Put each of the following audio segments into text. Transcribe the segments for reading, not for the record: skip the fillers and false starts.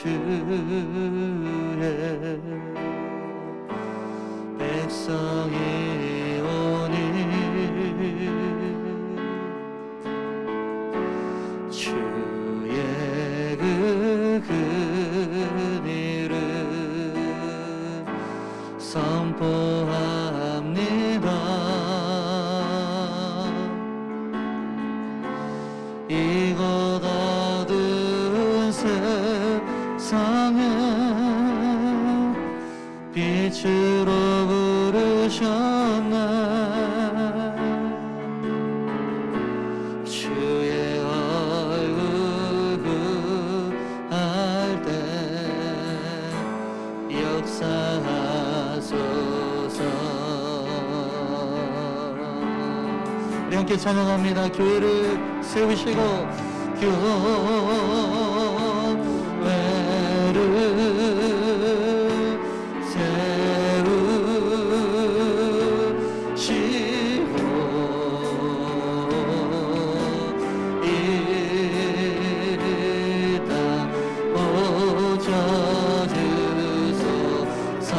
주의 백성이 오니 주의 그 은혜를 선포합니다. 이곳 어두운 세상에 빛으로 부르셨네. 주의 얼굴 구할 때 역사하소서. 우리 함께 찬양합니다. 교회를 세우시고 교회를 세우시고 이 땅 고쳐주소서.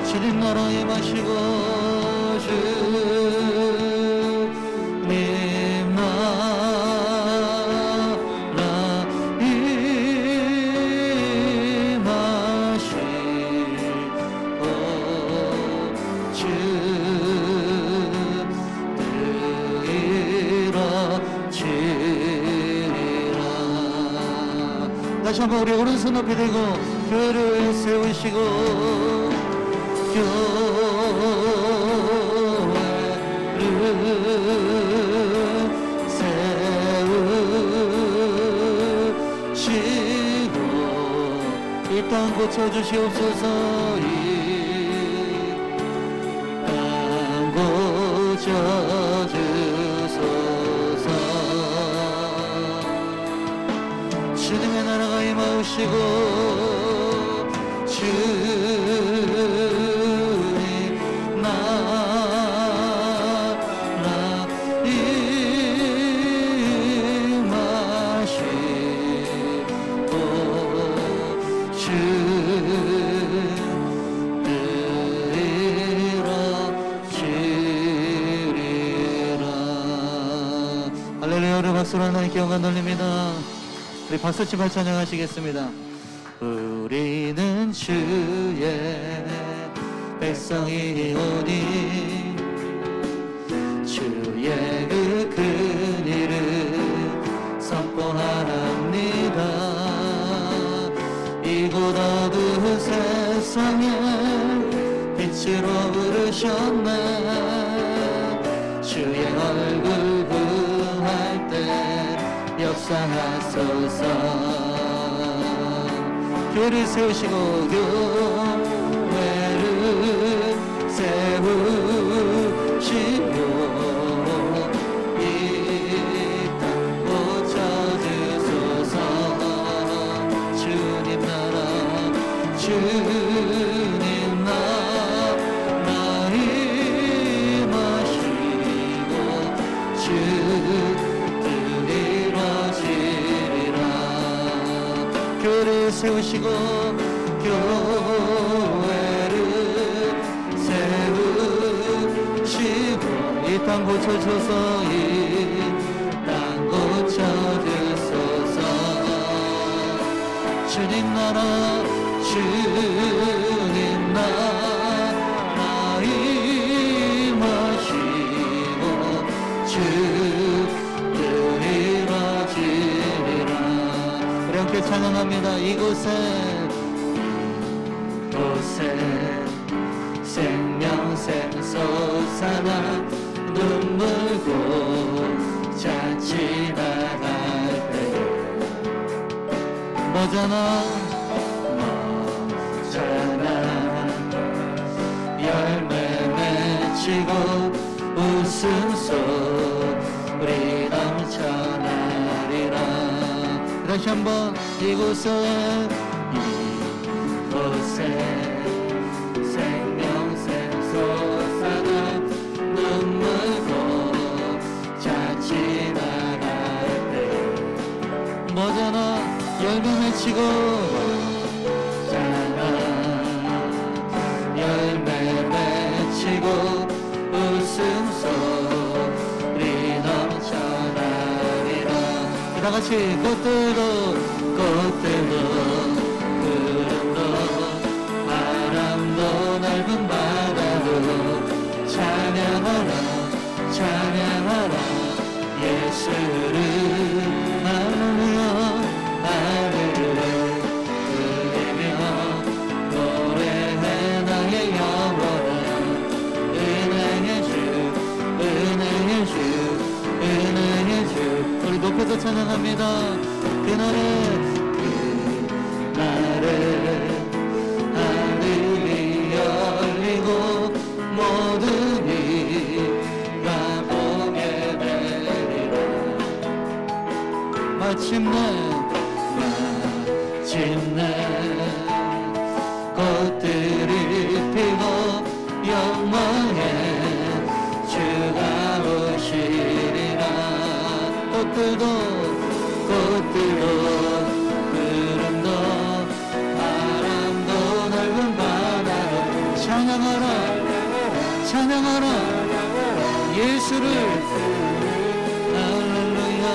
주님 나라에 마시고 주님 나라에 마시고 주 이루어지리라. 다시 한번 우리 오른손 높이 들고 교회를 세우시고 교회를 세우시고 이 땅 고쳐주시옵소서. 이 땅 고쳐주소서. 주님의 나라가 임하시고 주님 나라에 임하시고 주 이루어지리라. 할렐루야. 우리 박수로 하나님께 영광 돌립니다. 우리 박수치며 찬양하시겠습니다. 우리는 주의 백성이 오니 주의 그 근의를 선포합니다. 이곳 어두운 세상에 빛으로 부르셨네. 주의 얼굴 구할 때 역사하소서. 교회를 세우시고 교회를 세우시고 이 땅 고쳐주소서. 주님 나라 주님 나라 임하시고 주 교회를 세우시고 교회를 세우시고 이 땅 고쳐주소서. 이 땅 고쳐주소서. 주님 나라 주님 나라 임하시고 주 이루어지리라. 우리 함께 찬양합니다. 이곳에 생명샘 솟아나 눈물고 자취나갈 때에 머잖아 열매 맺히고 웃음소리 넘쳐나리라. 다시 한번 이곳에 생명샘 솟아나 눈물고 자취나갈 때 맺히고 열매 맺히고 웃음소리 넘쳐나리라. 다같이 꽃들도 구름도 바람도 넓은 바다도 찬양하라 찬양하라 예수를. 할렐루야. 하늘을 울리며 노래해 나의 영혼아. 은혜의 주 은혜의 주 은혜의 주. 우리 높여서 찬양합니다. 그날에 하늘이 열리고 모든 이가 보게 되리라. 마침내 꽃들이 피고 영광의 주가 오시리라. 꽃들도 구름도 바람도 넓은 바다도 찬양하라 찬양하라 예수를. 할렐루야.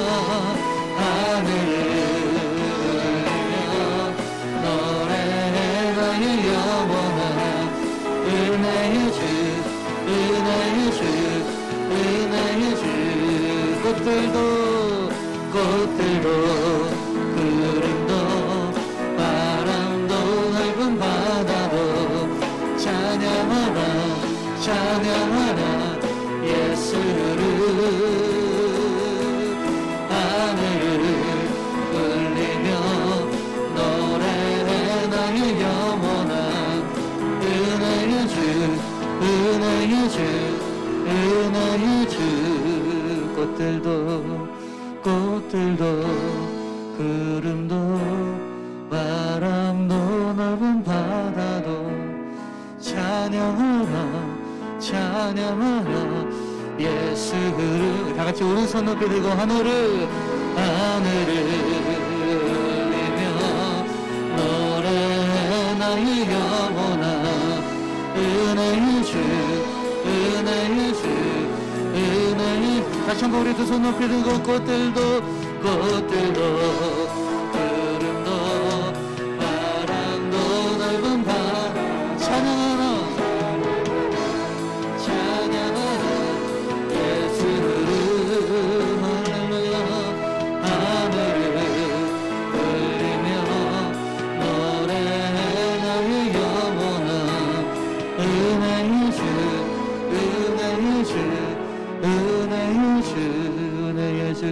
하늘을 울리며 노래해 나의 영혼아. 은혜의 주 은혜의 주 은혜의 주. 꽃들도 구름도 바람도 넓은 바다도 찬양하라 찬양하라 예수를. 하늘을 울리며 노래해 나의 영혼아. 은혜의 주 은혜의 주 은혜의 주. 꽃들도 구름도 바람도 넓은 바다도 찬양하라 찬양하라 예수를. 다같이 오른손 높이 들고 하늘을 울리며 노래해 나의 영혼아. 은혜의 주 은혜의 주 은혜의. 다시 한번 우리 두 손 높이 들고 꽃들도 구름도 바람도 넓은 바다 찬양하라 찬양하라 예수를. 할렐루야. 하늘을 울리며 노래해 나의 영혼아. 은혜의 주 은혜의 주 은혜의 주 은혜의 주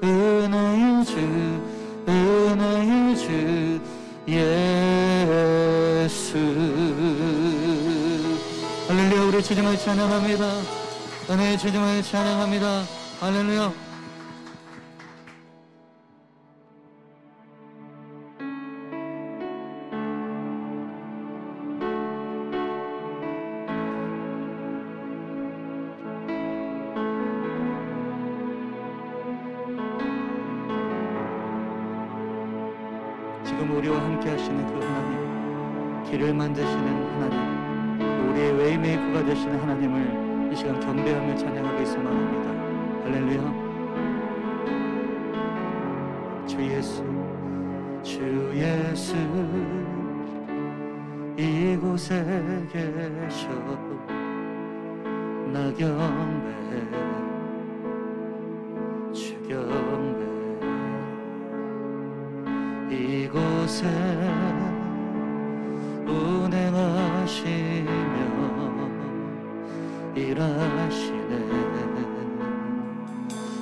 은혜의 주 은혜의 주 예수. 할렐루야. 우리 주님을 찬양합니다. 은혜의 주님을 찬양합니다. 할렐루야. 지금 우리와 함께 하시는 그 하나님, 길을 만드시는 하나님, 우리의 웨이메이커가 되시는 하나님을 이 시간 경배하며 찬양하겠습니다. 할렐루야. 주 예수 이곳에 계셔. 나 경배 주 경배. 이곳에 운행하시며 일하시네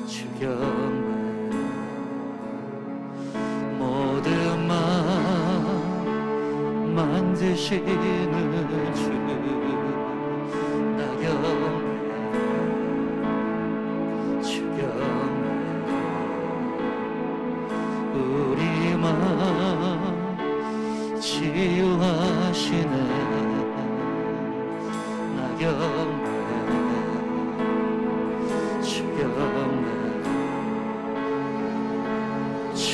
주 경배. 모든 맘 만드시는 주 나 경배 주 경배. 우리 맘 치유하시네 나 경배 주 경배. 주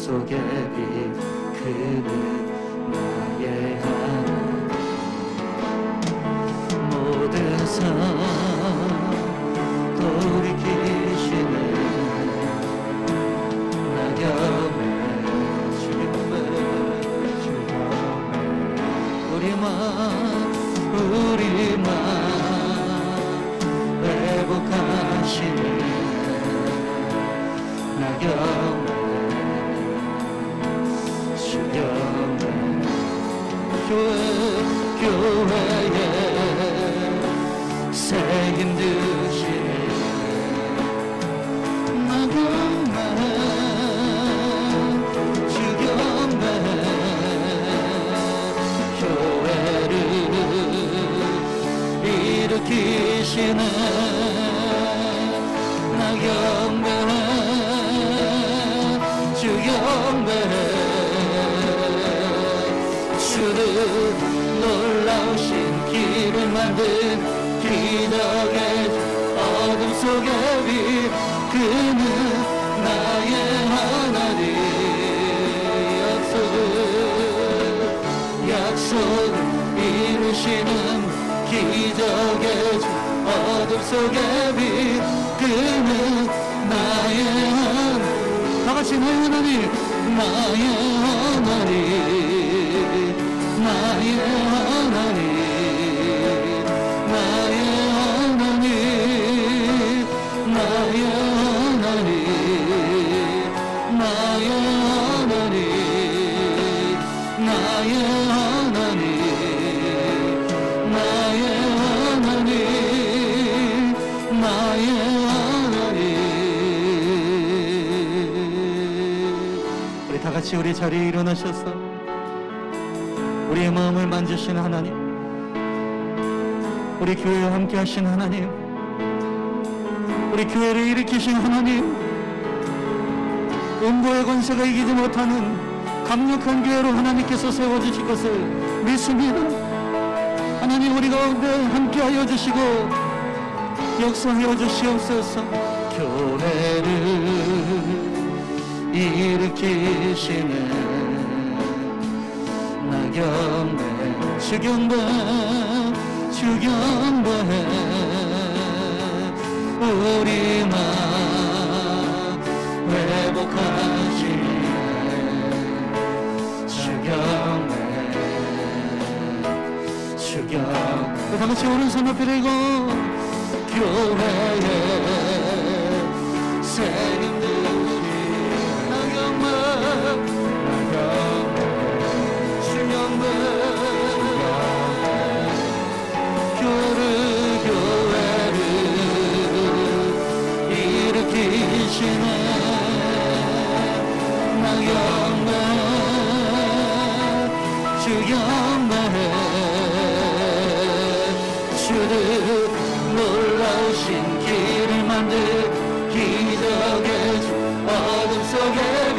속의 빛 그는 나의 하나님 모든 삶 돌이키시네 낙엽에 주님의 우리만 회복하시네 낙엽에 주님의 교회에 새 힘 드시네 낙엽에 주님의 교회를 일으키시네 낙엽에 주경배 주는 놀라우신 길을 만든 기적의 어둠 속의 빛 그는 나의 하나님 약속을 이루시는 기적의 주 어둠 속의 빛 그는 나의 하나님 다같이 나의 하나님 나의 하나님 나의 하나님 나의 하나님 나의 하나님 나의 하나님 나의 하나님 나의 하나님 나의 하나님 우리 다같이 우리 자리에 일어나셔서 우리의 마음을 만지신 하나님 우리 교회와 함께 하신 하나님 우리 교회를 일으키신 하나님 음보의 권세가 이기지 못하는 강력한 교회로 하나님께서 세워주실 것을 믿습니다. 하나님 우리 가운데 함께하여 주시고 역사하여 주시옵소서. 교회를 일으키시네 낙엽에 주경배 우리만 회복하시네 주경배 다같이 오른손 높이 들고 교회에 새 힘 드신 낙엽에 주경배 교회를 일으키시네 낙엽에 주경배 주를 놀라우신 길을 만들 기적의 주 어둠 속의 빛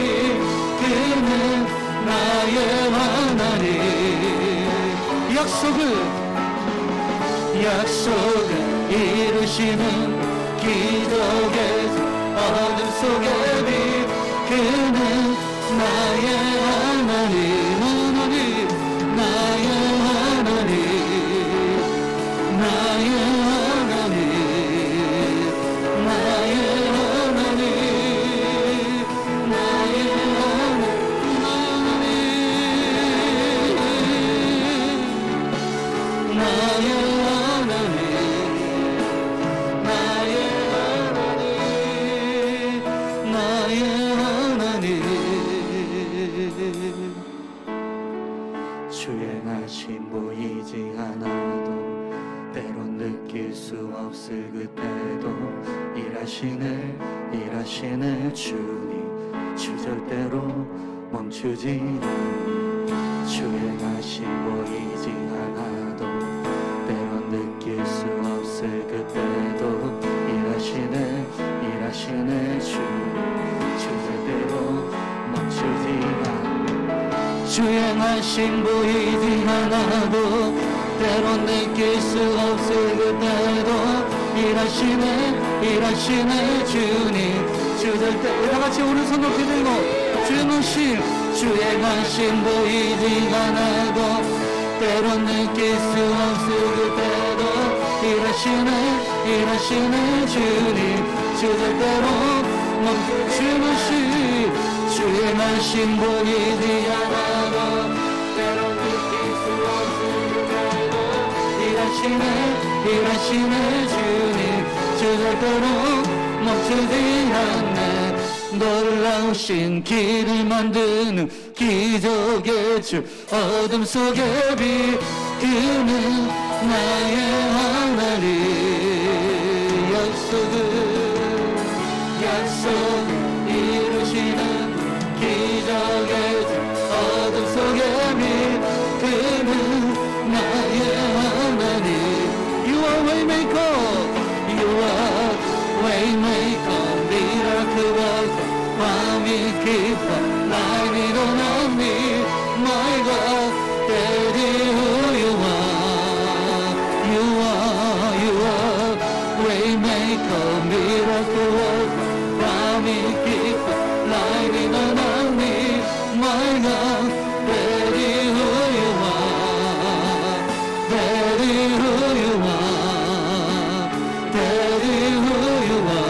그는 나의 하나님 약속을 이루시는 기적의 주 어둠 속의 빛 그는 나의 하나님 나의 하나님 나의 하나님 나의 하나님 나의 하나님 나의 하나님 나의 하나님 나의 하나님 주행하신 보이지 않아도 때론 느낄 수 없을 그때도 일하시네 주님 주 절대로 멈추지 않아 주행하신 보이지 않아도 때론 느낄 수 없을 그때도 일하시네 주님 주 절대로 멈추지 않아 주행하신 보이지 않아도 때론 느낄 수 없을 그때도 일하시네 주님 주 절대 다같이 오른손 높이 들고 주무신 주의 관심 보이지가 않아도 때론 느낄 수 없을 그때도 일하시는 주님 주 절대로 주무신 주의 관심 보이지 않아도 때론 느낄 수 없을 그때도 일하시는 주님 주 절대로 멈추지 않네 놀라우신 길을 만드는 기적의 주 어둠 속에 빛 그는 나의 하나님 약속 이루시는 기적의 주 어둠 속에 빛 그는 나의 하나님 You are waymaker You are waymaker miracle worker 마음이 깊어 날 믿어놨니 My God Daddy who you are waymaker miracle worker 마음이 깊어 날 믿어놨니 My God Daddy who you are Daddy who you are Daddy who you are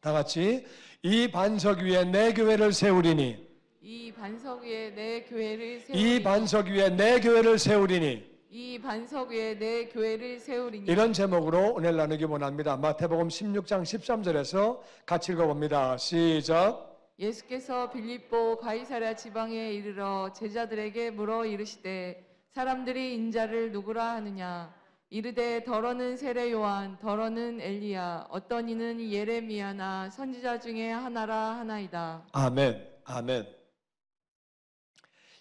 다 같이 이 반석 위에 내 교회를 세우리니 이 반석 위에 내 교회를 세우리니 이 반석 위에 내 교회를 세우리니 이 반석 위에 내 교회를 세우리니 이런 제목으로 은혜를 나누기 원합니다. 마태복음 16장 13절에서 같이 읽어봅니다. 시작. 예수께서 빌립보 가이사랴 지방에 이르러 제자들에게 물어 이르시되 사람들이 인자를 누구라 하느냐 이르되 더러는 세례 요한 더러는 엘리야 어떤 이는 예레미야나 선지자 중에 하나라 하나이다. 아멘. 아멘.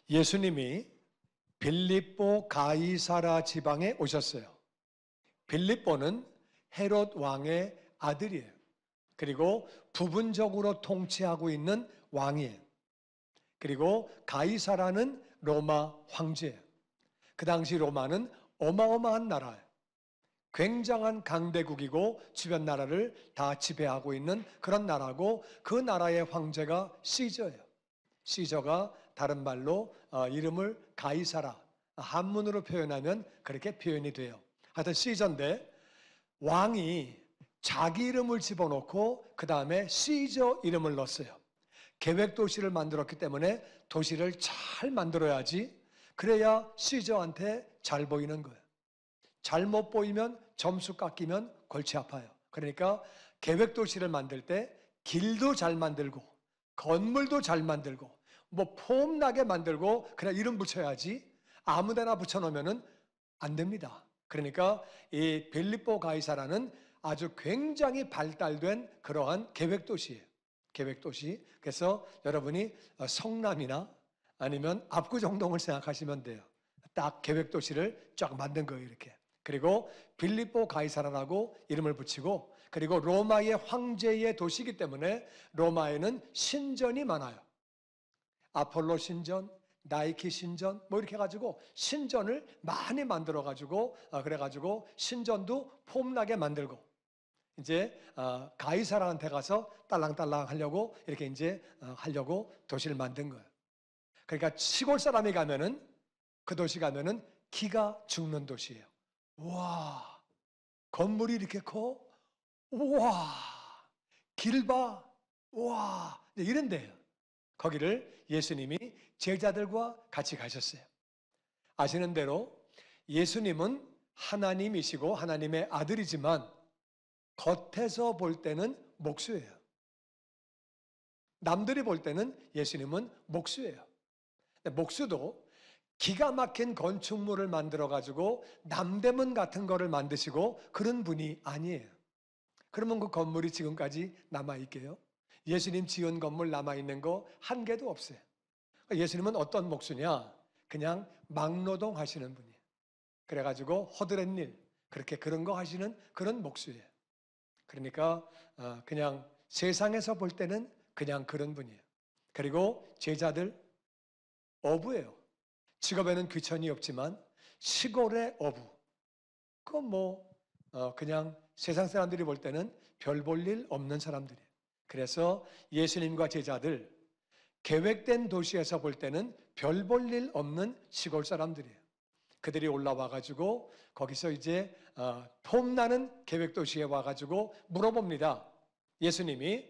예수님이 빌립보 가이사랴 지방에 오셨어요. 빌립보는 헤롯 왕의 아들이에요. 그리고 부분적으로 통치하고 있는 왕이에요. 그리고 가이사라는 로마 황제예요. 그 당시 로마는 어마어마한 나라예요. 굉장한 강대국이고 주변 나라를 다 지배하고 있는 그런 나라고 그 나라의 황제가 시저예요. 시저가 다른 말로 이름을 가이사라, 한문으로 표현하면 그렇게 표현이 돼요. 하여튼 시저인데 왕이 자기 이름을 집어넣고 그 다음에 시저 이름을 넣었어요. 계획도시를 만들었기 때문에 도시를 잘 만들어야지 그래야 시저한테 잘 보이는 거예요. 잘못 보이면 점수 깎이면 골치 아파요. 그러니까 계획도시를 만들 때 길도 잘 만들고 건물도 잘 만들고 뭐 폼나게 만들고 그냥 이름 붙여야지 아무데나 붙여놓으면 안 됩니다. 그러니까 이 빌립보 가이사라는 아주 굉장히 발달된 그러한 계획도시예요. 계획도시. 그래서 여러분이 성남이나 아니면 압구정동을 생각하시면 돼요. 딱 계획도시를 쫙 만든 거예요. 이렇게. 그리고 빌립보 가이사라라고 이름을 붙이고 그리고 로마의 황제의 도시이기 때문에 로마에는 신전이 많아요. 아폴로 신전, 나이키 신전 뭐 이렇게 해가지고 신전을 많이 만들어가지고 그래가지고 신전도 폼나게 만들고 이제 가이사라한테 가서 딸랑딸랑 하려고 이렇게 이제 하려고 도시를 만든 거예요. 그러니까 시골 사람이 가면은 그 도시 가면은 기가 죽는 도시예요. 와, 건물이 이렇게 커? 우와, 길 봐. 우와, 이런 데예요. 거기를 예수님이 제자들과 같이 가셨어요. 아시는 대로 예수님은 하나님이시고 하나님의 아들이지만 겉에서 볼 때는 목수예요. 남들이 볼 때는 예수님은 목수예요. 목수도 기가 막힌 건축물을 만들어 가지고 남대문 같은 거를 만드시고 그런 분이 아니에요. 그러면 그 건물이 지금까지 남아있게요? 예수님 지은 건물 남아있는 거 한 개도 없어요. 예수님은 어떤 목수냐? 그냥 막노동 하시는 분이에요. 그래가지고 허드렛 일, 그렇게 그런 거 하시는 그런 목수예요. 그러니까 그냥 세상에서 볼 때는 그냥 그런 분이에요. 그리고 제자들 어부예요. 직업에는 귀천이 없지만 시골의 어부. 그건 뭐 그냥 세상 사람들이 볼 때는 별 볼 일 없는 사람들이에요. 그래서 예수님과 제자들 계획된 도시에서 볼 때는 별 볼 일 없는 시골 사람들이에요. 그들이 올라와 가지고 거기서 이제 폼나는 계획 도시에 와 가지고 물어봅니다. 예수님이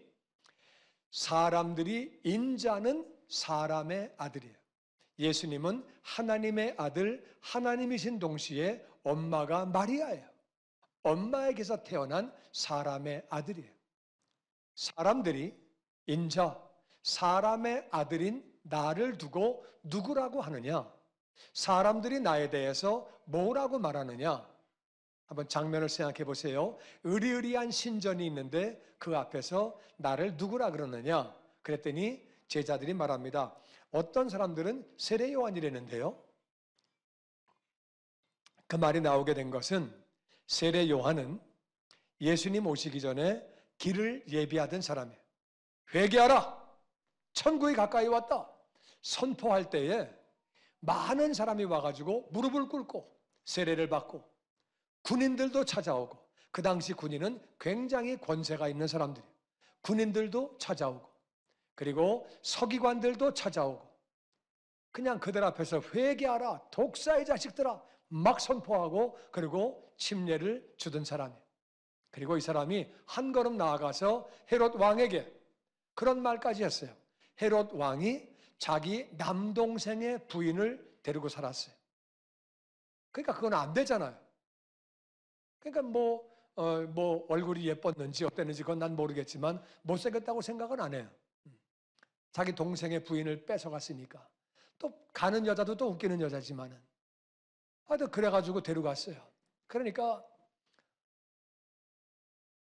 사람들이 인자는 사람의 아들이에요. 예수님은 하나님의 아들, 하나님이신 동시에 엄마가 마리아예요. 엄마에게서 태어난 사람의 아들이에요. 사람들이 인자, 사람의 아들인 나를 두고 누구라고 하느냐? 사람들이 나에 대해서 뭐라고 말하느냐? 한번 장면을 생각해 보세요. 의리의리한 신전이 있는데 그 앞에서 나를 누구라 그러느냐? 그랬더니 제자들이 말합니다. 어떤 사람들은 세례 요한이라는데요. 그 말이 나오게 된 것은 세례 요한은 예수님 오시기 전에 길을 예비하던 사람이에요. 회개하라! 천국이 가까이 왔다! 선포할 때에 많은 사람이 와가지고 무릎을 꿇고 세례를 받고 군인들도 찾아오고, 그 당시 군인은 굉장히 권세가 있는 사람들이에요. 군인들도 찾아오고, 그리고 서기관들도 찾아오고, 그냥 그들 앞에서 회개하라, 독사의 자식들아 막 선포하고, 그리고 침례를 주던 사람이에요. 그리고 이 사람이 한 걸음 나아가서 헤롯 왕에게 그런 말까지 했어요. 헤롯 왕이 자기 남동생의 부인을 데리고 살았어요. 그러니까 그건 안 되잖아요. 그러니까 뭐 얼굴이 예뻤는지 어땠는지 그건 난 모르겠지만 못생겼다고 생각은 안 해요. 자기 동생의 부인을 뺏어갔으니까. 또 가는 여자도 또 웃기는 여자지만은 하여튼 그래가지고 데려갔어요. 그러니까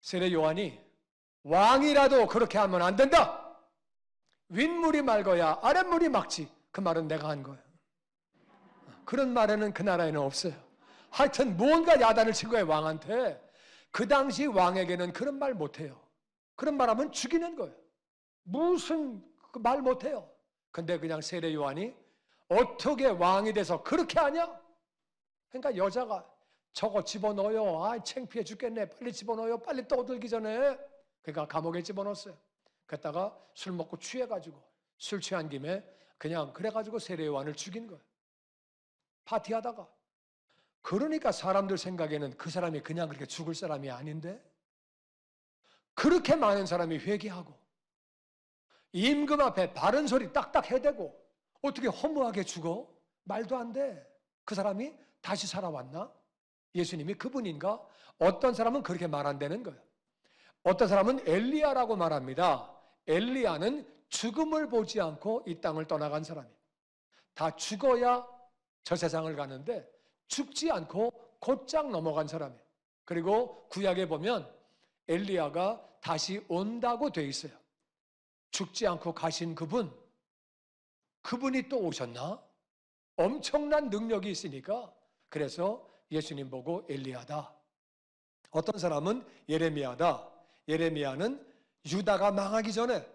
세례 요한이 왕이라도 그렇게 하면 안 된다. 윗물이 맑아야 아랫물이 맑지. 그 말은 내가 한 거예요. 그런 말에는 그 나라에는 없어요. 하여튼 무언가 야단을 친 거예요, 왕한테. 그 당시 왕에게는 그런 말 못해요. 그런 말하면 죽이는 거예요. 무슨 말 못해요. 근데 그냥 세례 요한이 어떻게 왕이 돼서 그렇게 하냐? 그러니까 여자가 저거 집어넣어요. 아, 창피해 죽겠네. 빨리 집어넣어요. 빨리 떠들기 전에. 그러니까 감옥에 집어넣었어요. 그랬다가 술 먹고 취해가지고 술 취한 김에 그냥 그래가지고 세례 요한을 죽인 거예요. 파티하다가. 그러니까 사람들 생각에는 그 사람이 그냥 그렇게 죽을 사람이 아닌데 그렇게 많은 사람이 회개하고 임금 앞에 바른 소리 딱딱 해대고 어떻게 허무하게 죽어? 말도 안 돼. 그 사람이 다시 살아왔나? 예수님이 그분인가? 어떤 사람은 그렇게 말 안 되는 거예요. 어떤 사람은 엘리야라고 말합니다. 엘리야는 죽음을 보지 않고 이 땅을 떠나간 사람이에요. 다 죽어야 저 세상을 가는데 죽지 않고 곧장 넘어간 사람이에요. 그리고 구약에 보면 엘리야가 다시 온다고 돼 있어요. 죽지 않고 가신 그분이 또 오셨나? 엄청난 능력이 있으니까 그래서 예수님 보고 엘리야다. 어떤 사람은 예레미야다. 예레미야는 유다가 망하기 전에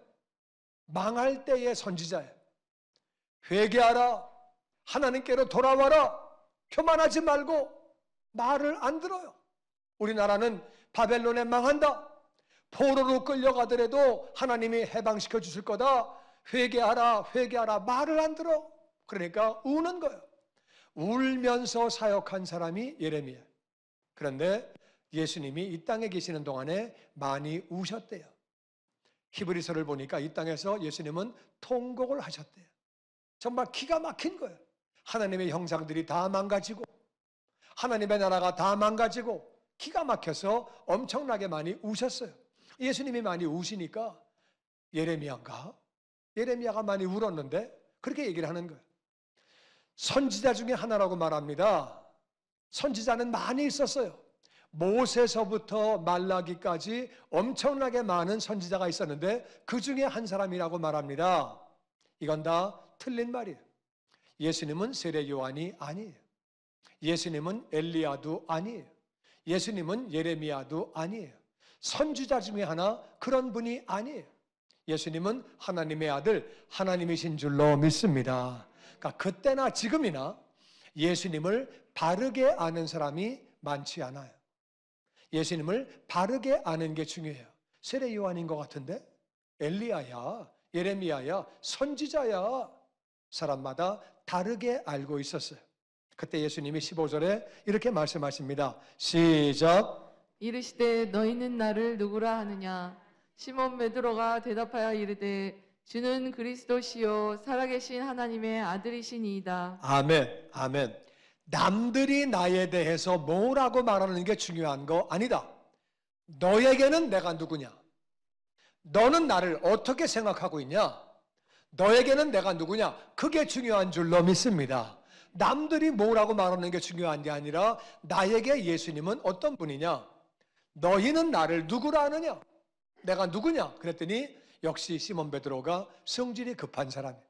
망할 때의 선지자예요. 회개하라. 하나님께로 돌아와라. 교만하지 말고 말을 안 들어요. 우리나라는 바벨론에 망한다. 포로로 끌려가더라도 하나님이 해방시켜 주실 거다. 회개하라, 회개하라. 말을 안 들어. 그러니까 우는 거예요. 울면서 사역한 사람이 예레미야. 그런데 예수님이 이 땅에 계시는 동안에 많이 우셨대요. 히브리서를 보니까 이 땅에서 예수님은 통곡을 하셨대요. 정말 기가 막힌 거예요. 하나님의 형상들이 다 망가지고 하나님의 나라가 다 망가지고 기가 막혀서 엄청나게 많이 우셨어요. 예수님이 많이 우시니까 예레미야가 많이 울었는데 그렇게 얘기를 하는 거예요. 선지자 중에 하나라고 말합니다. 선지자는 많이 있었어요. 모세서부터 말라기까지 엄청나게 많은 선지자가 있었는데 그 중에 한 사람이라고 말합니다. 이건 다 틀린 말이에요. 예수님은 세례 요한이 아니에요. 예수님은 엘리야도 아니에요. 예수님은 예레미야도 아니에요. 선지자 중에 하나 그런 분이 아니에요. 예수님은 하나님의 아들, 하나님이신 줄로 믿습니다. 그러니까 그때나 지금이나 예수님을 바르게 아는 사람이 많지 않아요. 예수님을 바르게 아는 게 중요해요. 세례 요한인 것 같은데 엘리야야, 예레미야야, 선지자야. 사람마다 다르게 알고 있었어요. 그때 예수님이 15절에 이렇게 말씀하십니다. 시작. 이르시되 너희는 나를 누구라 하느냐? 시몬 베드로가 대답하여 이르되 주는 그리스도시요 살아계신 하나님의 아들이시니이다. 아멘, 아멘. 남들이 나에 대해서 뭐라고 말하는 게 중요한 거 아니다. 너에게는 내가 누구냐? 너는 나를 어떻게 생각하고 있냐? 너에게는 내가 누구냐? 그게 중요한 줄로 믿습니다. 남들이 뭐라고 말하는 게 중요한 게 아니라 나에게 예수님은 어떤 분이냐? 너희는 나를 누구라 하느냐? 내가 누구냐? 그랬더니 역시 시몬 베드로가 성질이 급한 사람이에요.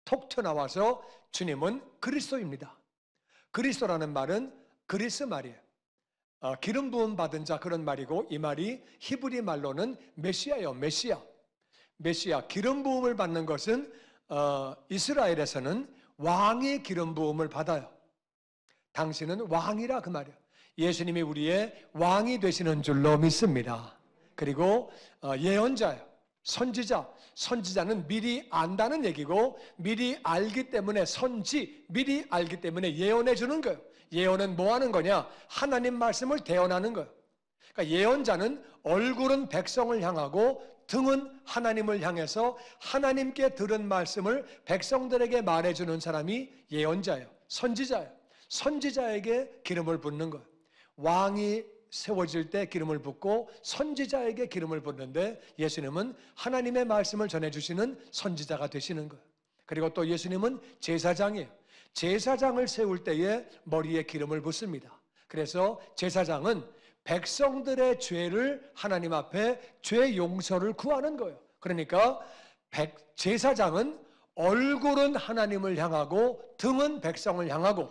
톡 튀어나와서 주님은 그리스도입니다. 그리스도라는 말은 그리스 말이에요. 기름 부음 받은 자 그런 말이고 이 말이 히브리 말로는 메시아예요. 메시아. 기름 부음을 받는 것은 이스라엘에서는 왕이 기름 부음을 받아요. 당신은 왕이라 그 말이에요. 예수님이 우리의 왕이 되시는 줄로 믿습니다. 그리고 예언자예요. 선지자는 미리 안다는 얘기고 미리 알기 때문에 미리 알기 때문에 예언해 주는 거예요. 예언은 뭐 하는 거냐? 하나님 말씀을 대언하는 거예요. 그러니까 예언자는 얼굴은 백성을 향하고 등은 하나님을 향해서 하나님께 들은 말씀을 백성들에게 말해주는 사람이 예언자예요. 선지자예요. 선지자에게 기름을 붓는 거예요. 왕이 세워질 때 기름을 붓고 선지자에게 기름을 붓는데 예수님은 하나님의 말씀을 전해주시는 선지자가 되시는 거예요. 그리고 또 예수님은 제사장이에요. 제사장을 세울 때에 머리에 기름을 붓습니다. 그래서 제사장은 백성들의 죄를 하나님 앞에 죄 용서를 구하는 거예요. 그러니까 제사장은 얼굴은 하나님을 향하고 등은 백성을 향하고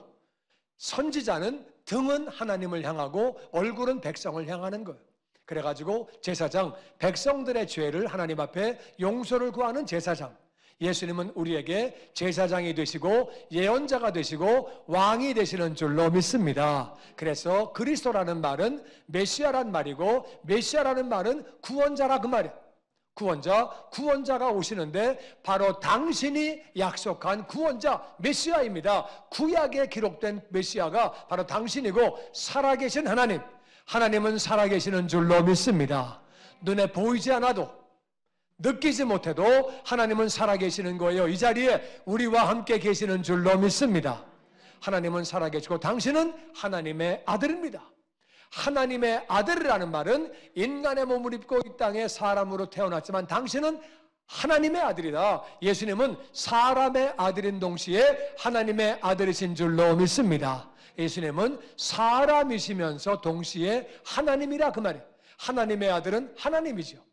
선지자는 등은 하나님을 향하고 얼굴은 백성을 향하는 거예요. 그래가지고 제사장, 백성들의 죄를 하나님 앞에 용서를 구하는 제사장. 예수님은 우리에게 제사장이 되시고 예언자가 되시고 왕이 되시는 줄로 믿습니다. 그래서 그리스도라는 말은 메시아란 말이고 메시아라는 말은 구원자라 그 말이에요. 구원자가 오시는데 바로 당신이 약속한 구원자 메시아입니다. 구약에 기록된 메시아가 바로 당신이고 살아계신 하나님은 살아계시는 줄로 믿습니다. 눈에 보이지 않아도 느끼지 못해도 하나님은 살아계시는 거예요. 이 자리에 우리와 함께 계시는 줄로 믿습니다. 하나님은 살아계시고 당신은 하나님의 아들입니다. 하나님의 아들이라는 말은 인간의 몸을 입고 이 땅에 사람으로 태어났지만 당신은 하나님의 아들이다. 예수님은 사람의 아들인 동시에 하나님의 아들이신 줄로 믿습니다. 예수님은 사람이시면서 동시에 하나님이라 그 말이에요. 하나님의 아들은 하나님이죠.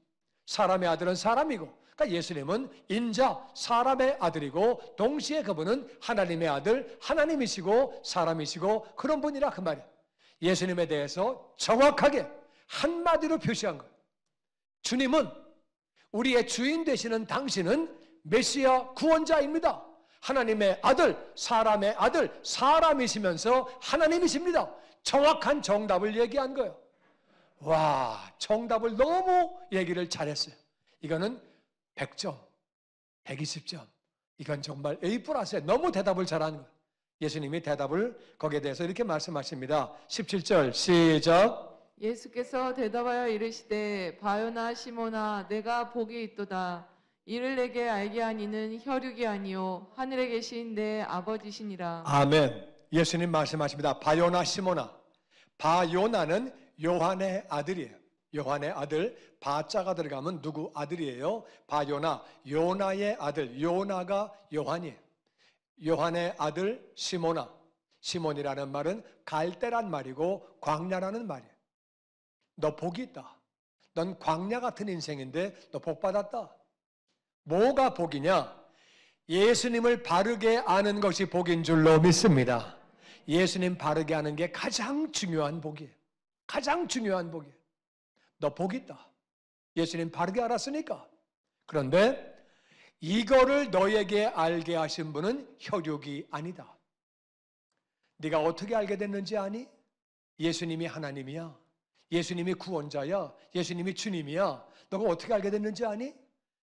사람의 아들은 사람이고, 그러니까 예수님은 인자, 사람의 아들이고 동시에 그분은 하나님의 아들, 하나님이시고 사람이시고 그런 분이라 그 말이에요. 예수님에 대해서 정확하게 한마디로 표시한 거예요. 주님은 우리의 주인 되시는 당신은 메시아 구원자입니다. 하나님의 아들, 사람이시면서 하나님이십니다. 정확한 정답을 얘기한 거예요. 와, 정답을 너무 얘기를 잘했어요. 이거는 100점, 120점. 이건 정말 A+에 너무 대답을 잘한 거예요. 예수님이 대답을 거기에 대해서 이렇게 말씀하십니다. 17절 시작. 예수께서 대답하여 이르시되 바요나 시몬아 내가 복이 있도다. 이를 내게 알게 하니는 혈육이 아니요 하늘에 계신 내 아버지시니라. 아멘. 예수님 말씀하십니다. 바요나 시모나. 바요나는 요한의 아들이에요. 요한의 아들, 바자가 들어가면 누구 아들이에요? 바요나, 요나의 아들. 요나가 요한이에요. 요한의 아들 시모나. 시몬이라는 말은 갈대란 말이고 광야라는 말이에요. 너 복이 있다. 넌 광야 같은 인생인데 너 복 받았다. 뭐가 복이냐? 예수님을 바르게 아는 것이 복인 줄로 믿습니다. 예수님 바르게 아는 게 가장 중요한 복이에요. 가장 중요한 복이에요. 너 복 있다. 예수님 바르게 알았으니까. 그런데 이거를 너에게 알게 하신 분은 혈육이 아니다. 네가 어떻게 알게 됐는지 아니? 예수님이 하나님이야. 예수님이 구원자야. 예수님이 주님이야. 너가 어떻게 알게 됐는지 아니?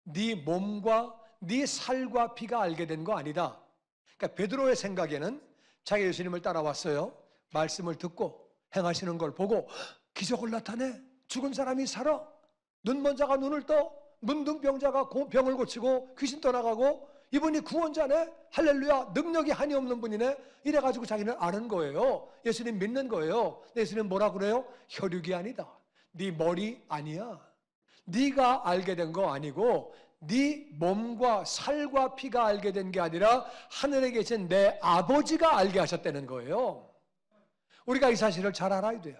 네 몸과 네 살과 피가 알게 된 거 아니다. 그러니까 베드로의 생각에는 자기 예수님을 따라왔어요. 말씀을 듣고 행하시는 걸 보고 기적을 나타내. 죽은 사람이 살아. 눈먼 자가 눈을 떠. 문둥병자가 병을 고치고 귀신 떠나가고 이분이 구원자네. 할렐루야. 능력이 한이 없는 분이네. 이래가지고 자기는 아는 거예요. 예수님 믿는 거예요. 예수님 뭐라 그래요? 혈육이 아니다. 네 머리 아니야. 네가 알게 된 거 아니고 네 몸과 살과 피가 알게 된 게 아니라 하늘에 계신 내 아버지가 알게 하셨다는 거예요. 우리가 이 사실을 잘 알아야 돼요.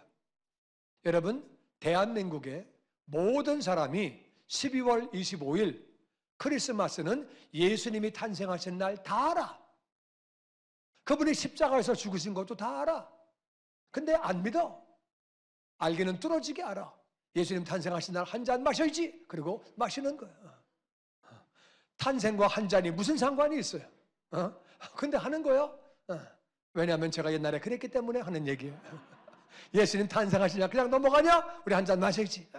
여러분, 대한민국의 모든 사람이 12월 25일 크리스마스는 예수님이 탄생하신 날 다 알아. 그분이 십자가에서 죽으신 것도 다 알아. 근데 안 믿어. 알기는 뚫어지게 알아. 예수님 탄생하신 날 한 잔 마셔야지. 그리고 마시는 거야. 탄생과 한 잔이 무슨 상관이 있어요? 근데 하는 거야. 왜냐하면 제가 옛날에 그랬기 때문에 하는 얘기예요. 예수님 탄생하신 날 그냥 넘어가냐? 우리 한 잔 마셔야지.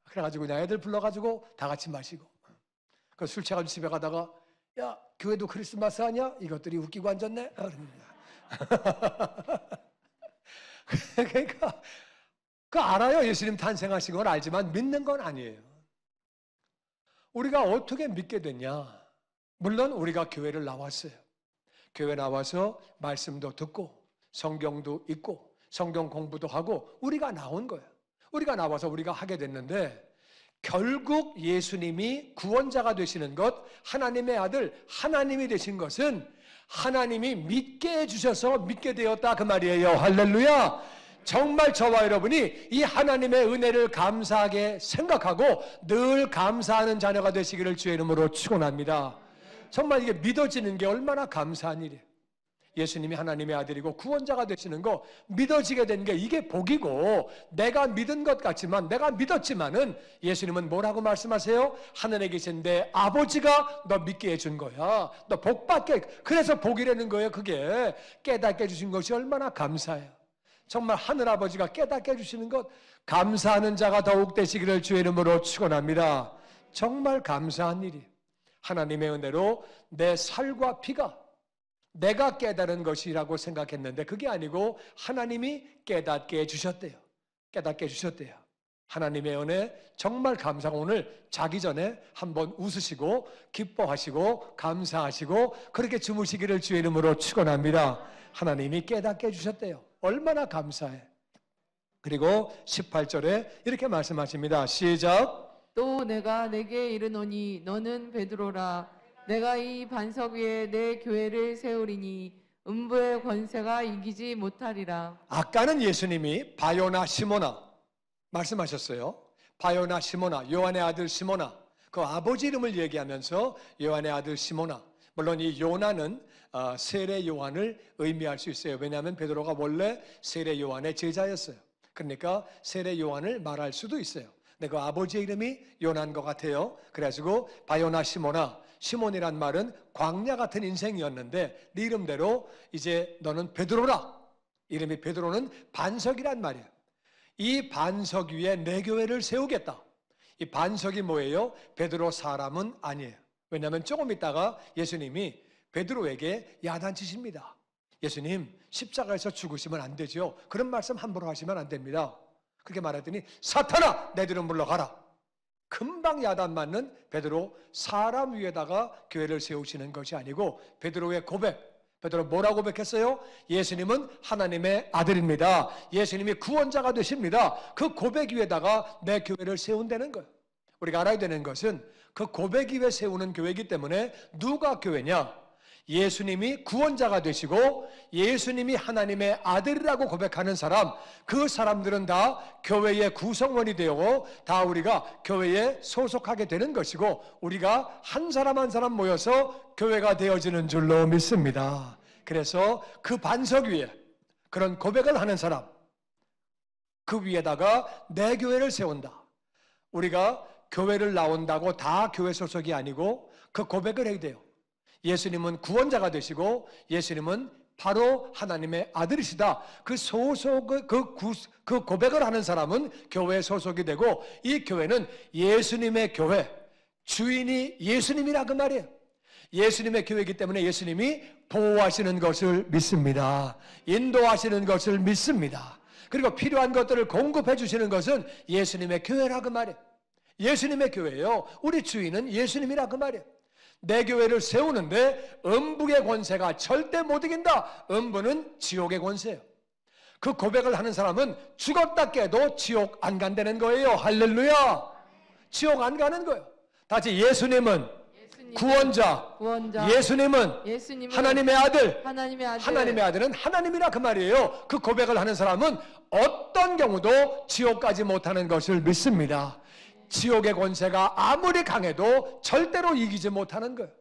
그래가지고 그냥 애들 불러가지고 다 같이 마시고. 그 술 취해가지고 집에 가다가 야, 교회도 크리스마스 하냐? 이것들이 웃기고 앉았네. 그러니까 그 알아요. 예수님 탄생하신 걸 알지만 믿는 건 아니에요. 우리가 어떻게 믿게 됐냐? 물론 우리가 교회를 나왔어요. 교회 나와서 말씀도 듣고 성경도 읽고 성경 공부도 하고 우리가 나온 거예요. 우리가 나와서 우리가 하게 됐는데 결국 예수님이 구원자가 되시는 것, 하나님의 아들, 하나님이 되신 것은 하나님이 믿게 해주셔서 믿게 되었다 그 말이에요. 할렐루야. 정말 저와 여러분이 이 하나님의 은혜를 감사하게 생각하고 늘 감사하는 자녀가 되시기를 주의 이름으로 축원합니다. 정말 이게 믿어지는 게 얼마나 감사한 일이에요. 예수님이 하나님의 아들이고 구원자가 되시는 거 믿어지게 된 게 이게 복이고, 내가 믿은 것 같지만, 내가 믿었지만은 예수님은 뭐라고 말씀하세요? 하늘에 계신 내 아버지가 너 믿게 해준 거야. 너 복 받게. 그래서 복이라는 거예요. 그게 깨닫게 해주신 것이 얼마나 감사해요. 정말 하늘아버지가 깨닫게 해주시는 것, 감사하는 자가 더욱 되시기를 주의 이름으로 축원합니다. 정말 감사한 일이, 하나님의 은혜로 내 살과 피가 내가 깨달은 것이라고 생각했는데 그게 아니고 하나님이 깨닫게 해주셨대요. 깨닫게 해주셨대요. 하나님의 은혜 정말 감사하고, 오늘 자기 전에 한번 웃으시고 기뻐하시고 감사하시고 그렇게 주무시기를 주의 이름으로 축원합니다. 하나님이 깨닫게 해주셨대요. 얼마나 감사해. 그리고 18절에 이렇게 말씀하십니다. 시작. 또 내가 내게 이르노니 너는 베드로라. 내가 이 반석 위에 내 교회를 세우리니 음부의 권세가 이기지 못하리라. 아까는 예수님이 바요나 시모나 말씀하셨어요. 바요나 시모나, 요한의 아들 시모나, 그 아버지 이름을 얘기하면서 요한의 아들 시모나. 물론 이 요나는 세례 요한을 의미할 수 있어요. 왜냐하면 베드로가 원래 세례 요한의 제자였어요. 그러니까 세례 요한을 말할 수도 있어요. 근데 그 아버지의 이름이 요나인 것 같아요. 그래가지고 바요나 시모나, 시몬이란 말은 광야 같은 인생이었는데 네 이름대로 이제 너는 베드로라. 이름이 베드로는 반석이란 말이에요. 이 반석 위에 내 교회를 세우겠다. 이 반석이 뭐예요? 베드로 사람은 아니에요. 왜냐하면 조금 있다가 예수님이 베드로에게 야단치십니다. 예수님, 십자가에서 죽으시면 안 되죠. 그런 말씀 함부로 하시면 안 됩니다. 그렇게 말했더니 사탄아, 내 뒤로 물러가라. 금방 야단 맞는 베드로, 사람 위에다가 교회를 세우시는 것이 아니고 베드로의 고백, 베드로 뭐라고 고백했어요? 예수님은 하나님의 아들입니다. 예수님이 구원자가 되십니다. 그 고백 위에다가 내 교회를 세운다는 거예요. 우리가 알아야 되는 것은 그 고백 위에 세우는 교회이기 때문에 누가 교회냐? 예수님이 구원자가 되시고 예수님이 하나님의 아들이라고 고백하는 사람, 그 사람들은 다 교회의 구성원이 되고 다 우리가 교회에 소속하게 되는 것이고 우리가 한 사람 한 사람 모여서 교회가 되어지는 줄로 믿습니다. 그래서 그 반석 위에 그런 고백을 하는 사람, 그 위에다가 내 교회를 세운다. 우리가 교회를 나온다고 다 교회 소속이 아니고 그 고백을 해야 돼요. 예수님은 구원자가 되시고 예수님은 바로 하나님의 아들이시다. 그 고백을 하는 사람은 교회에 소속이 되고 이 교회는 예수님의 교회, 주인이 예수님이라 그 말이에요. 예수님의 교회이기 때문에 예수님이 보호하시는 것을 믿습니다. 인도하시는 것을 믿습니다. 그리고 필요한 것들을 공급해 주시는 것은 예수님의 교회라 그 말이에요. 예수님의 교회예요. 우리 주인은 예수님이라 그 말이에요. 내 교회를 세우는데 음부의 권세가 절대 못 이긴다. 음부는 지옥의 권세예요. 그 고백을 하는 사람은 죽었다 깨도 지옥 안 간다는 거예요. 할렐루야. 지옥 안 가는 거예요. 다시 예수님은 구원자, 예수님은 하나님의 아들, 하나님의 아들은 하나님이라 그 말이에요. 그 고백을 하는 사람은 어떤 경우도 지옥 가지 못하는 것을 믿습니다. 지옥의 권세가 아무리 강해도 절대로 이기지 못하는 거예요.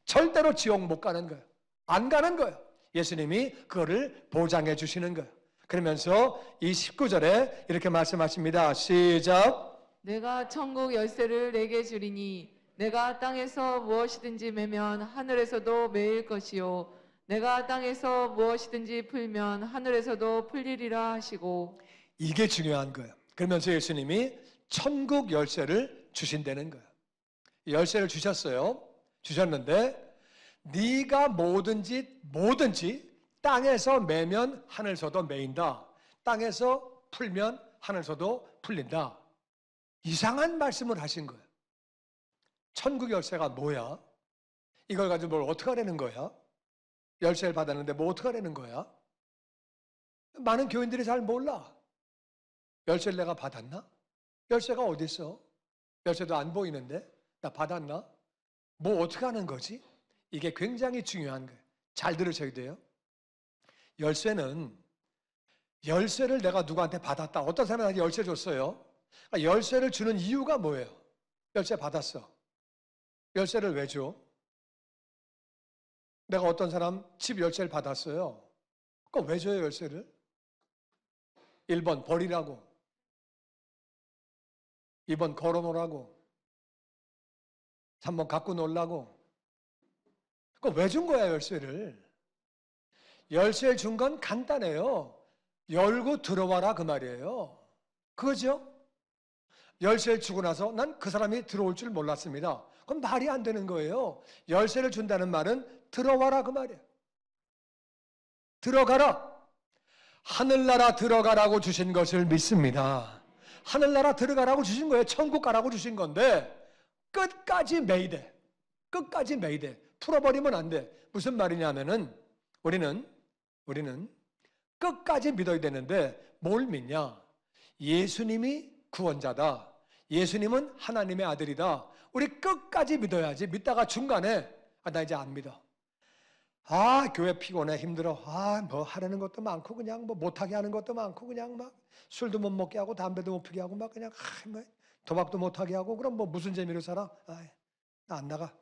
절대로 지옥 못 가는 거예요. 안 가는 거예요. 예수님이 그거를 보장해 주시는 거예요. 그러면서 이 19절에 이렇게 말씀하십니다. 시작. 내가 천국 열쇠를 내게 주리니 내가 땅에서 무엇이든지 매면 하늘에서도 매일 것이요 내가 땅에서 무엇이든지 풀면 하늘에서도 풀리리라 하시고. 이게 중요한 거예요. 그러면서 예수님이 천국 열쇠를 주신다는 거예요. 열쇠를 주셨는데 네가 뭐든지 땅에서 매면 하늘에서도 매인다. 땅에서 풀면 하늘에서도 풀린다. 이상한 말씀을 하신 거예요. 천국 열쇠가 뭐야? 이걸 가지고 뭘 어떻게 하려는 거야? 열쇠를 받았는데 뭐 어떻게 하려는 거야? 많은 교인들이 잘 몰라. 열쇠를 내가 받았나? 열쇠가 어디 있어? 열쇠도 안 보이는데 나 받았나? 뭐 어떻게 하는 거지? 이게 굉장히 중요한 거예요. 잘 들으셔야 돼요. 열쇠를 내가 누구한테 받았다. 어떤 사람한테 열쇠 줬어요. 열쇠를 주는 이유가 뭐예요? 열쇠 받았어. 열쇠를 왜 줘? 내가 어떤 사람 집 열쇠를 받았어요. 그거 왜 줘요, 열쇠를? 1번 버리라고, 2번 걸어놓으라고, 3번 갖고 놀라고. 그거 왜 준 거야, 열쇠를? 열쇠를 준 건 간단해요. 열고 들어와라 그 말이에요. 그거죠? 열쇠를 주고 나서 난 그 사람이 들어올 줄 몰랐습니다. 그럼 말이 안 되는 거예요. 열쇠를 준다는 말은 들어와라 그 말이에요. 들어가라. 하늘나라 들어가라고 주신 것을 믿습니다. 하늘나라 들어가라고 주신 거예요. 천국 가라고 주신 건데 끝까지 매이 돼. 끝까지 매이 돼. 풀어버리면 안 돼. 무슨 말이냐면은 우리는 끝까지 믿어야 되는데 뭘 믿냐? 예수님이 구원자다. 예수님은 하나님의 아들이다. 우리 끝까지 믿어야지. 믿다가 중간에 나 이제 안 믿어. 교회 피곤해, 힘들어. 뭐 하려는 것도 많고 그냥 뭐 못하게 하는 것도 많고 그냥 막 술도 못 먹게 하고 담배도 못 피게 하고 막 그냥 뭐 도박도 못하게 하고 그럼 뭐 무슨 재미로 살아? 나 안 나가.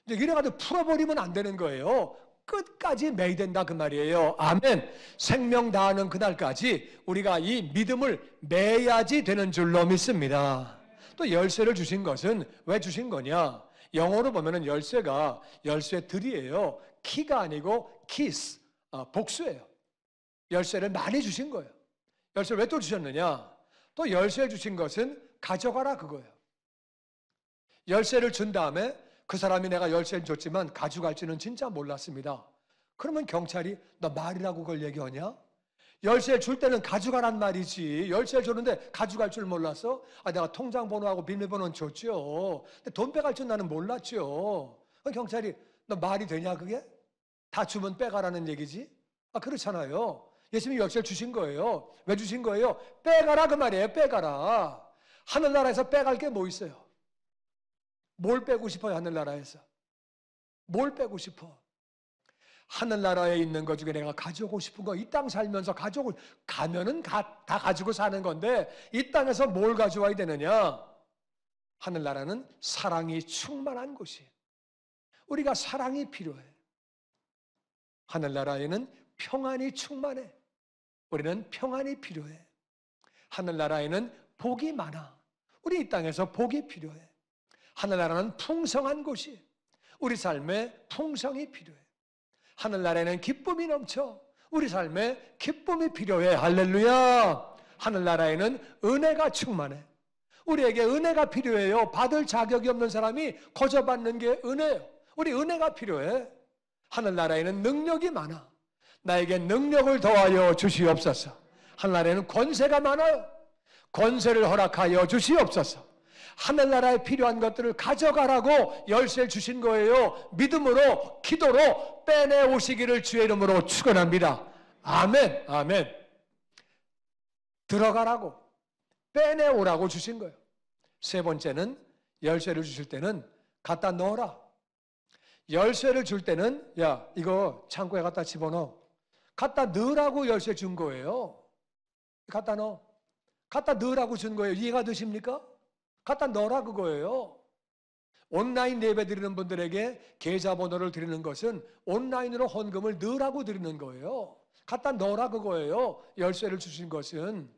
이제 이래가지고 풀어버리면 안 되는 거예요. 끝까지 매야 된다 그 말이에요. 아멘. 생명 다하는 그날까지 우리가 이 믿음을 매야지 되는 줄로 믿습니다. 또 열쇠를 주신 것은 왜 주신 거냐? 영어로 보면은 열쇠가 열쇠들이에요. 키가 아니고 키스, 복수예요. 열쇠를 많이 주신 거예요. 열쇠를 왜 또 주셨느냐? 또 열쇠 주신 것은 가져가라 그거예요. 열쇠를 준 다음에 그 사람이 내가 열쇠를 줬지만 가져갈지는 진짜 몰랐습니다. 그러면 경찰이 너 말이라고 그걸 얘기하냐? 열쇠를 줄 때는 가져가란 말이지. 열쇠를 줬는데 가져갈 줄 몰랐어? 내가 통장 번호하고 비밀번호는 줬죠. 근데 돈 빼갈 줄 나는 몰랐죠. 경찰이 너 말이 되냐 그게? 다 주면 빼가라는 얘기지? 그렇잖아요. 예수님이 열쇠를 주신 거예요. 왜 주신 거예요? 빼가라 그 말이에요. 빼가라. 하늘나라에서 빼갈 게 뭐 있어요? 뭘 빼고 싶어요? 하늘나라에서 뭘 빼고 싶어? 하늘나라에 있는 것 중에 내가 가져오고 싶은 거, 이 땅 살면서 가져오고, 가면은 다 가지고 사는 건데 이 땅에서 뭘 가져와야 되느냐? 하늘나라는 사랑이 충만한 곳이에요. 우리가 사랑이 필요해. 하늘나라에는 평안이 충만해. 우리는 평안이 필요해. 하늘나라에는 복이 많아. 우리 이 땅에서 복이 필요해. 하늘나라는 풍성한 곳이에요. 우리 삶에 풍성이 필요해. 하늘나라에는 기쁨이 넘쳐. 우리 삶에 기쁨이 필요해. 할렐루야. 하늘나라에는 은혜가 충만해. 우리에게 은혜가 필요해요. 받을 자격이 없는 사람이 거저 받는 게 은혜예요. 우리 은혜가 필요해. 하늘나라에는 능력이 많아. 나에게 능력을 더하여 주시옵소서. 하늘나라에는 권세가 많아요. 권세를 허락하여 주시옵소서. 하늘나라에 필요한 것들을 가져가라고 열쇠를 주신 거예요. 믿음으로, 기도로 빼내오시기를 주의 이름으로 축원합니다. 아멘, 아멘. 들어가라고, 빼내오라고 주신 거예요. 세 번째는 열쇠를 주실 때는 갖다 넣어라. 열쇠를 줄 때는 야, 이거 창고에 갖다 집어넣어. 갖다 넣으라고 열쇠 준 거예요. 갖다 넣어. 갖다 넣으라고 준 거예요. 이해가 되십니까? 갖다 넣어라 그거예요. 온라인 예배 드리는 분들에게 계좌번호를 드리는 것은 온라인으로 헌금을 넣으라고 드리는 거예요. 갖다 넣어라 그거예요. 열쇠를 주신 것은.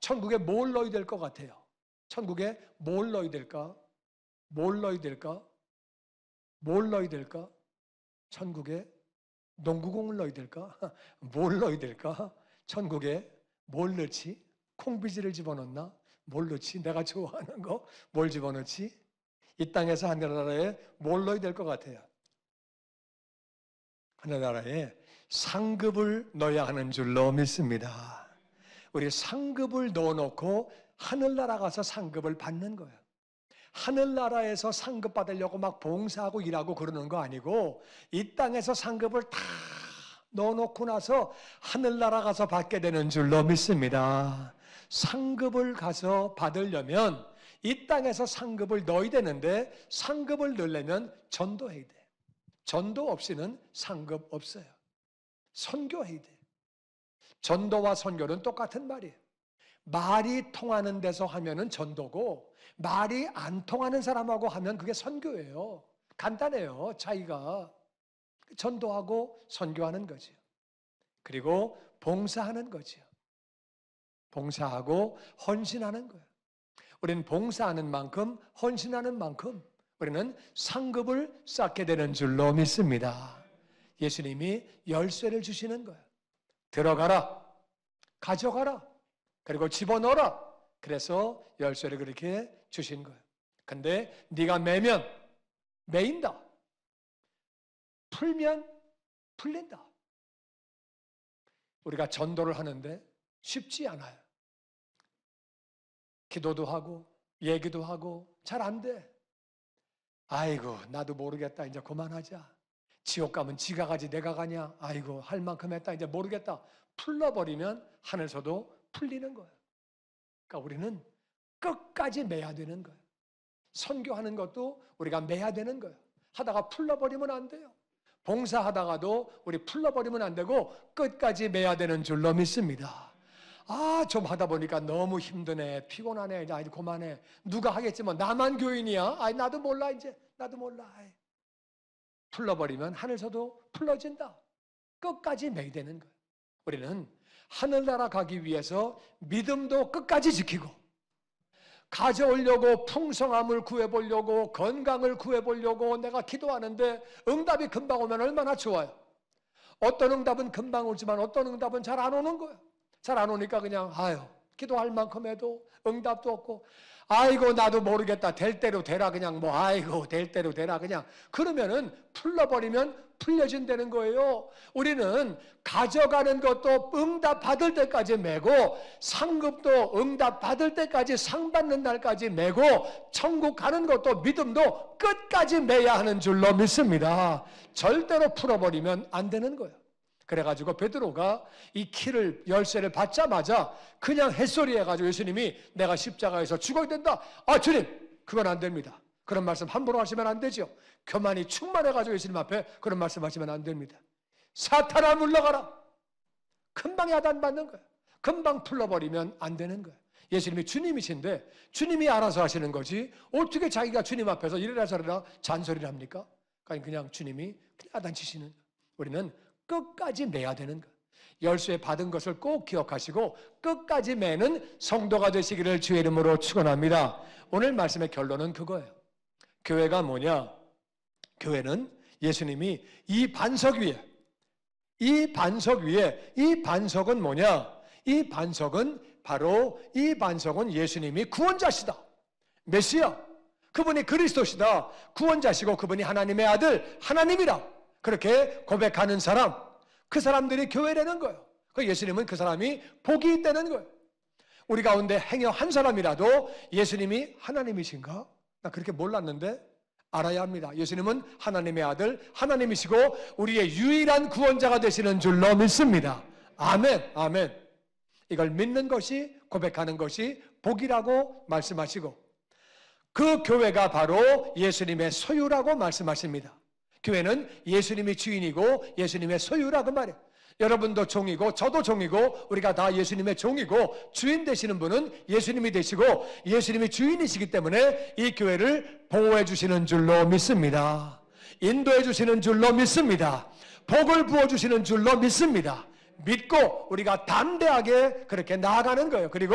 천국에 뭘 넣어야 될 것 같아요? 천국에 뭘 넣어야 될까? 뭘 넣어야 될까? 뭘 넣어야 될까? 천국에 농구공을 넣어야 될까? 뭘 넣어야 될까? 천국에 뭘 넣지? 콩비지를 집어넣나? 뭘 넣지? 내가 좋아하는 거? 뭘 집어넣지? 이 땅에서 하늘나라에 뭘 넣어야 될 것 같아요? 하늘나라에 상급을 넣어야 하는 줄로 믿습니다. 우리 상급을 넣어놓고 하늘나라 가서 상급을 받는 거예요. 하늘나라에서 상급 받으려고 막 봉사하고 일하고 그러는 거 아니고 이 땅에서 상급을 다 넣어놓고 나서 하늘나라 가서 받게 되는 줄로 믿습니다. 상급을 가서 받으려면 이 땅에서 상급을 넣어야 되는데 상급을 넣으려면 전도해야 돼. 전도 없이는 상급 없어요. 선교해야 돼. 전도와 선교는 똑같은 말이에요. 말이 통하는 데서 하면은 전도고 말이 안 통하는 사람하고 하면 그게 선교예요. 간단해요. 차이가. 전도하고 선교하는 거죠. 그리고 봉사하는 거죠. 봉사하고 헌신하는 거예요. 우리는 봉사하는 만큼 헌신하는 만큼 우리는 상급을 쌓게 되는 줄로 믿습니다. 예수님이 열쇠를 주시는 거예요. 들어가라, 가져가라, 그리고 집어넣어라. 그래서 열쇠를 그렇게 주신 거예요. 근데 네가 매면 매인다, 풀면 풀린다. 우리가 전도를 하는데 쉽지 않아요. 기도도 하고 얘기도 하고 잘 안 돼. 아이고 나도 모르겠다. 이제 그만하자. 지옥 가면 지가 가지 내가 가냐. 아이고 할 만큼 했다. 이제 모르겠다. 풀러버리면 하늘에서도 풀리는 거예요. 그러니까 우리는 끝까지 매야 되는 거예요. 선교하는 것도 우리가 매야 되는 거예요. 하다가 풀러버리면 안 돼요. 봉사하다가도 우리 풀러버리면 안 되고 끝까지 매야 되는 줄로 믿습니다. 좀 하다 보니까 너무 힘드네, 피곤하네, 이제 그만해. 누가 하겠지만 나만 교인이야? 나도 몰라. 이제 나도 몰라. 풀러버리면 하늘에서도 풀러진다. 끝까지 매야 되는 거예요. 우리는 하늘나라 가기 위해서 믿음도 끝까지 지키고 가져오려고 풍성함을 구해보려고 건강을 구해보려고 내가 기도하는데 응답이 금방 오면 얼마나 좋아요. 어떤 응답은 금방 오지만 어떤 응답은 잘 안 오는 거예요. 잘 안 오니까 그냥 기도할 만큼 해도 응답도 없고 아이고 나도 모르겠다. 될 대로 되라 그냥 뭐 아이고 될 대로 되라 그냥. 그러면은 풀러버리면 풀려진다는 거예요. 우리는 가져가는 것도 응답 받을 때까지 메고 상급도 응답 받을 때까지 상 받는 날까지 메고 천국 가는 것도 믿음도 끝까지 매야 하는 줄로 믿습니다. 절대로 풀어버리면 안 되는 거예요. 그래가지고 베드로가 이 키를 열쇠를 받자마자 그냥 햇소리 해가지고 예수님이 내가 십자가에서 죽어야 된다. 아 주님 그건 안 됩니다. 그런 말씀 함부로 하시면 안 되죠. 교만이 충만해가지고 예수님 앞에 그런 말씀 하시면 안 됩니다. 사탄아 물러가라. 금방 야단받는 거예요. 금방 풀러버리면 안 되는 거예요. 예수님이 주님이신데 주님이 알아서 하시는 거지 어떻게 자기가 주님 앞에서 이래라 저래라 잔소리를 합니까? 그냥 주님이 그냥 야단치시는 거예요. 우리는 끝까지 매야 되는 거예요. 열쇠 받은 것을 꼭 기억하시고 끝까지 매는 성도가 되시기를 주의 이름으로 축원합니다. 오늘 말씀의 결론은 그거예요. 교회가 뭐냐? 교회는 예수님이 이 반석 위에 이 반석은 뭐냐? 이 반석은 바로 이 반석은 예수님이 구원자시다. 메시아. 그분이 그리스도시다. 구원자시고 그분이 하나님의 아들 하나님이라. 그렇게 고백하는 사람, 그 사람들이 교회라는 거예요. 그 예수님은 그 사람이 복이 있다는 거예요. 우리 가운데 행여 한 사람이라도 예수님이 하나님이신가? 나 그렇게 몰랐는데 알아야 합니다. 예수님은 하나님의 아들 하나님이시고 우리의 유일한 구원자가 되시는 줄로 믿습니다. 아멘, 아멘. 이걸 믿는 것이 고백하는 것이 복이라고 말씀하시고 그 교회가 바로 예수님의 소유라고 말씀하십니다. 교회는 예수님이 주인이고 예수님의 소유라고 말해요. 여러분도 종이고 저도 종이고 우리가 다 예수님의 종이고 주인 되시는 분은 예수님이 되시고 예수님이 주인이시기 때문에 이 교회를 보호해 주시는 줄로 믿습니다. 인도해 주시는 줄로 믿습니다. 복을 부어주시는 줄로 믿습니다. 믿고 우리가 담대하게 그렇게 나아가는 거예요. 그리고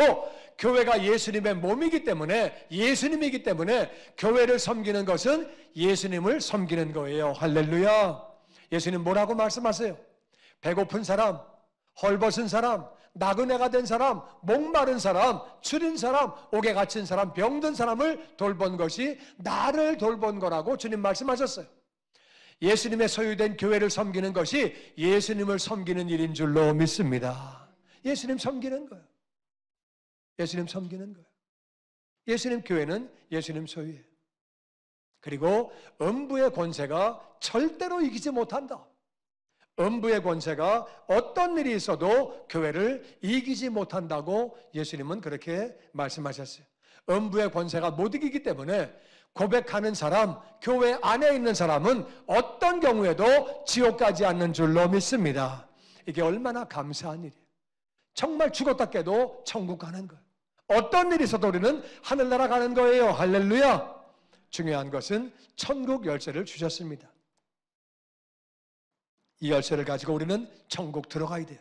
교회가 예수님의 몸이기 때문에 예수님이기 때문에 교회를 섬기는 것은 예수님을 섬기는 거예요. 할렐루야. 예수님 뭐라고 말씀하세요? 배고픈 사람, 헐벗은 사람, 나그네가 된 사람, 목마른 사람, 추린 사람, 옥에 갇힌 사람, 병든 사람을 돌본 것이 나를 돌본 거라고 주님 말씀하셨어요. 예수님의 소유된 교회를 섬기는 것이 예수님을 섬기는 일인 줄로 믿습니다. 예수님 섬기는 거예요. 예수님 섬기는 거예요. 예수님 교회는 예수님 소유예요. 그리고 음부의 권세가 절대로 이기지 못한다. 음부의 권세가 어떤 일이 있어도 교회를 이기지 못한다고 예수님은 그렇게 말씀하셨어요. 음부의 권세가 못 이기기 때문에 고백하는 사람, 교회 안에 있는 사람은 어떤 경우에도 지옥 가지 않는 줄로 믿습니다. 이게 얼마나 감사한 일이에요. 정말 죽었다 깨도 천국 가는 거예요. 어떤 일이 있어도 우리는 하늘나라 가는 거예요. 할렐루야. 중요한 것은 천국 열쇠를 주셨습니다. 이 열쇠를 가지고 우리는 천국 들어가야 돼요.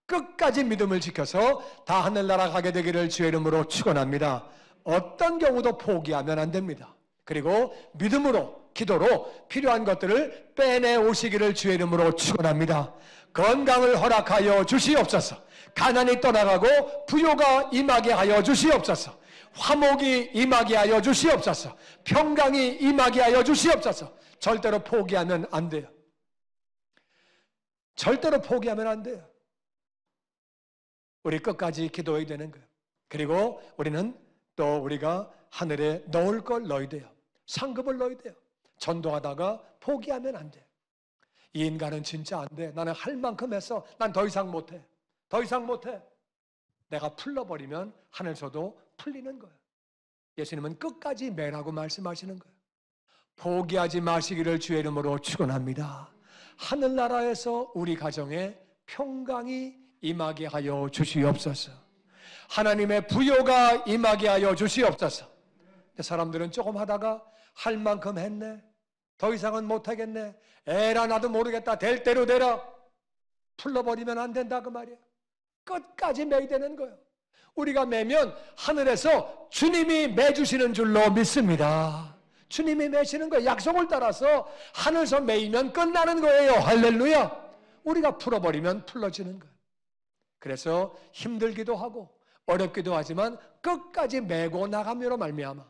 끝까지 믿음을 지켜서 다 하늘나라 가게 되기를 주의 이름으로 축원합니다. 어떤 경우도 포기하면 안 됩니다. 그리고 믿음으로 기도로 필요한 것들을 빼내 오시기를 주의 이름으로 축원합니다. 건강을 허락하여 주시옵소서. 가난이 떠나가고 부요가 임하게 하여 주시옵소서. 화목이 임하게 하여 주시옵소서. 평강이 임하게 하여 주시옵소서. 절대로 포기하면 안 돼요. 절대로 포기하면 안 돼요. 우리 끝까지 기도해야 되는 거예요. 그리고 우리는 또 우리가 하늘에 넣을 걸 넣어야 돼요. 상급을 넣어야 돼요. 전도하다가 포기하면 안 돼요. 이 인간은 진짜 안 돼. 나는 할 만큼 했어. 난 더 이상 못해. 더 이상 못해. 내가 풀러버리면 하늘에서도 풀리는 거예요. 예수님은 끝까지 매라고 말씀하시는 거예요. 포기하지 마시기를 주의 이름으로 축원합니다. 하늘나라에서 우리 가정에 평강이 임하게 하여 주시옵소서. 하나님의 부요가 임하게 하여 주시옵소서. 사람들은 조금 하다가 할 만큼 했네. 더 이상은 못하겠네. 에라 나도 모르겠다. 될 대로 되라. 풀러버리면 안 된다 그 말이에요. 끝까지 매야 되는 거예요. 우리가 매면 하늘에서 주님이 매주시는 줄로 믿습니다. 주님이 매시는 거예요. 약속을 따라서 하늘에서 매이면 끝나는 거예요. 할렐루야. 우리가 풀어버리면 풀러지는 거예요. 그래서 힘들기도 하고 어렵기도 하지만 끝까지 메고 나감으로 말미암아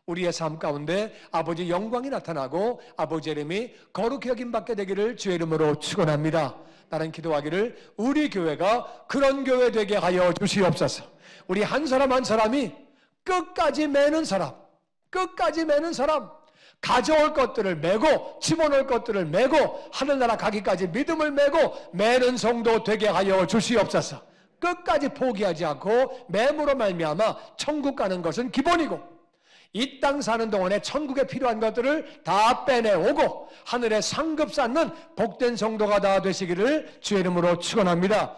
우리의 삶 가운데 아버지 영광이 나타나고 아버지 이름이 거룩히 여김받게 되기를 주의 이름으로 축원합니다. 나는 기도하기를 우리 교회가 그런 교회 되게 하여 주시옵소서. 우리 한 사람 한 사람이 끝까지 매는 사람, 끝까지 매는 사람, 가져올 것들을 메고 집어넣을 것들을 메고 하늘나라 가기까지 믿음을 메고 매는 성도 되게 하여 주시옵소서. 끝까지 포기하지 않고 맴으로 말미암아 천국 가는 것은 기본이고 이 땅 사는 동안에 천국에 필요한 것들을 다 빼내오고 하늘에 상급 쌓는 복된 성도가 다 되시기를 주의 이름으로 축원합니다.